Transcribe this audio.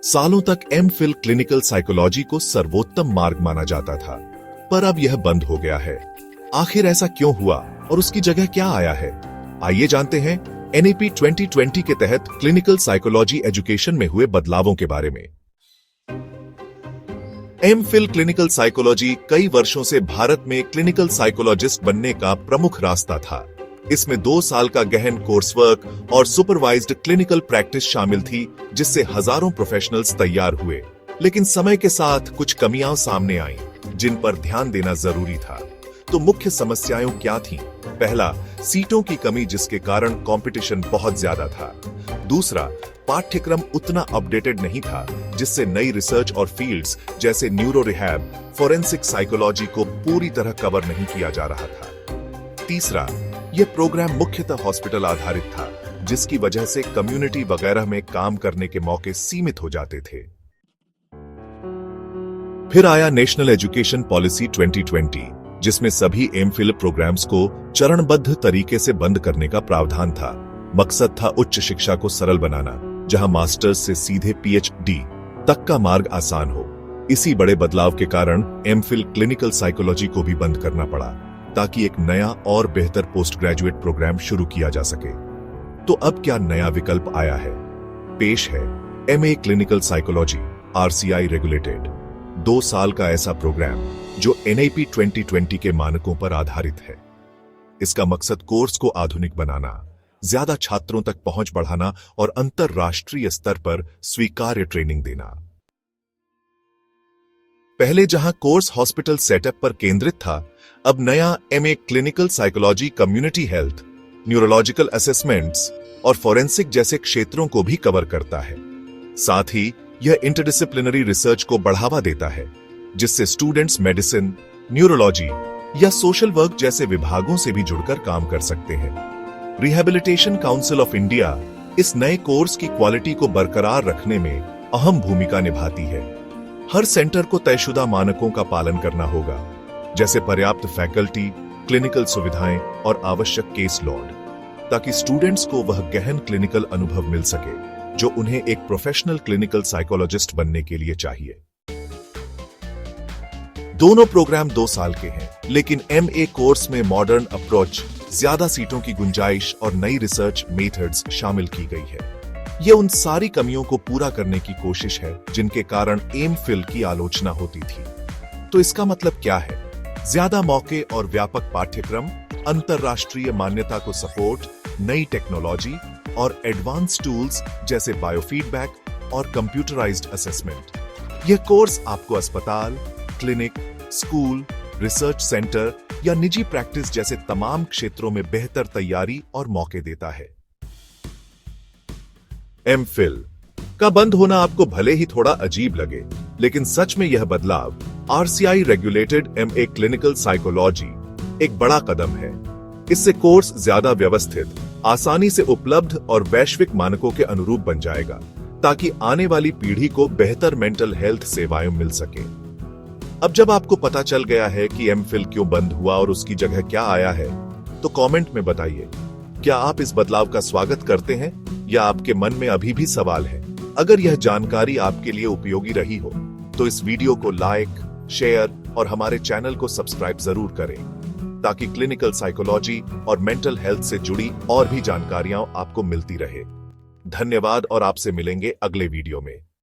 सालों तक MPhil clinical psychology को सर्वोत्तम मार्ग माना जाता था, पर अब यह बंद हो गया है। आखिर ऐसा क्यों हुआ और उसकी जगह क्या आया है? आइए जानते हैं एनईपी 2020 के तहत क्लिनिकल साइकोलॉजी एजुकेशन में हुए बदलावों के बारे में। एमफिल क्लिनिकल साइकोलॉजी कई वर्षों से भारत में क्लिनिकल साइकोलॉजिस्ट बनने का प्रमुख रास्ता था। इसमें 2 साल का गहन कोर्स वर्क और सुपरवाइज्ड क्लिनिकल प्रैक्टिस शामिल थी, जिससे हजारों प्रोफेशनल्स तैयार हुए। लेकिन समय के साथ कुछ कमियां सामने आईं, जिन पर ध्यान देना जरूरी था। तो मुख्य समस्याएं क्या थीं? पहला, सीटों की कमी, जिसके कारण कंपटीशन बहुत ज्यादा था। दूसरा, पाठ्यक्रम उतना अपडेटेड नहीं था, जिससे नई रिसर्च और फील्ड्स जैसे न्यूरो रिहैब, फोरेंसिक साइकोलॉजी को पूरी तरह कवर नहीं किया जा रहा था। तीसरा, यह प्रोग्राम मुख्यतः हॉस्पिटल आधारित था, जिसकी वजह से कम्युनिटी वगैरह में काम करने के मौके सीमित हो जाते थे। फिर आया नेशनल एजुकेशन पॉलिसी 2020, जिसमें सभी एमफिल प्रोग्राम्स को चरणबद्ध तरीके से बंद करने का प्रावधान था। मकसद था उच्च शिक्षा को सरल बनाना, जहां मास्टर्स से सीधे पीएचडी तक का मार्ग आसान हो। इसी बड़े बदलाव के कारण एमफिल क्लिनिकल साइकोलॉजी को भी बंद करना पड़ा, ताकि एक नया और बेहतर पोस्ट ग्रेजुएट प्रोग्राम शुरू किया जा सके। तो अब क्या नया विकल्प आया है? पेश है MA clinical psychology, RCI regulated, 2 साल का ऐसा प्रोग्राम जो एनआईपी 2020 के मानकों पर आधारित है। इसका मकसद कोर्स को आधुनिक बनाना, ज्यादा छात्रों तक पहुंच बढ़ाना और अंतरराष्ट्रीय स्तर पर स्वीकार्य ट्रेनिंग देना। पहले जहां कोर्स हॉस्पिटल सेटअप पर केंद्रित था, अब नया MA clinical psychology community health, neurological assessments और फोरेंसिक जैसे क्षेत्रों को भी कवर करता है। साथ ही यह इंटरडिसिप्लिनरी रिसर्च को बढ़ावा देता है, जिससे स्टूडेंट्स मेडिसिन, न्यूरोलॉजी या सोशल वर्क जैसे विभागों से भी जुड़कर काम कर सकते हैं। रिहैबिलिटेशन काउंसिल ऑफ इंडिया इस नए कोर्स की क्वालिटी को बरकरार रखने में अहम भूमिका निभाती है। हर सेंटर को तयशुदा मानकों का पालन करना होगा, जैसे पर्याप्त फैकल्टी, क्लिनिकल सुविधाएं और आवश्यक केस लोड, ताकि स्टूडेंट्स को वह गहन क्लिनिकल अनुभव मिल सके जो उन्हें एक प्रोफेशनल क्लिनिकल साइकोलॉजिस्ट बनने के लिए चाहिए। दोनों प्रोग्राम 2 साल के हैं, लेकिन एमए कोर्स में मॉडर्न अप्रोच, ज्यादा सीटों की गुंजाइश और नई रिसर्च मेथड्स शामिल की गई है। यह उन सारी कमियों को पूरा करने की कोशिश है जिनके कारण एमफिल की आलोचना होती थी। तो इसका मतलब क्या है? ज्यादा मौके और व्यापक पाठ्यक्रम, अंतरराष्ट्रीय मान्यता को सपोर्ट, नई टेक्नोलॉजी और एडवांस टूल्स जैसे बायोफीडबैक और कंप्यूटराइज्ड असेसमेंट। यह कोर्स आपको अस्पताल, क्लिनिक, स्कूल, रिसर्च सेंटर या निजी प्रैक्टिस जैसे तमाम क्षेत्रों में बेहतर तैयारी और मौके देता है। एमफिल का बंद होना आपको भले ही थोड़ा अजीब लगे, लेकिन सच में यह बदलाव RCI regulated MA clinical psychology एक बड़ा कदम है। इससे कोर्स ज्यादा व्यवस्थित, आसानी से उपलब्ध और वैश्विक मानकों के अनुरूप बन जाएगा, ताकि आने वाली पीढ़ी को बेहतर मेंटल हेल्थ सेवाएं मिल सके। अब जब आपको पता चल गया है कि एमफिल क्यों बंद हुआ और उसकी जगह क्या आया है, तो कमेंट में बताइए, क्या आप इस बदलाव का स्वागत करते हैं या आपके मन में अभी भी सवाल है? अगर यह जानकारी आपके लिए उपयोगी रही हो, तो इस वीडियो को लाइक, शेयर और हमारे चैनल को सब्सक्राइब जरूर करें, ताकि क्लिनिकल साइकोलॉजी और मेंटल हेल्थ से जुड़ी और भी जानकारियां आपको मिलती रहे। धन्यवाद और आपसे मिलेंगे अगले वीडियो में।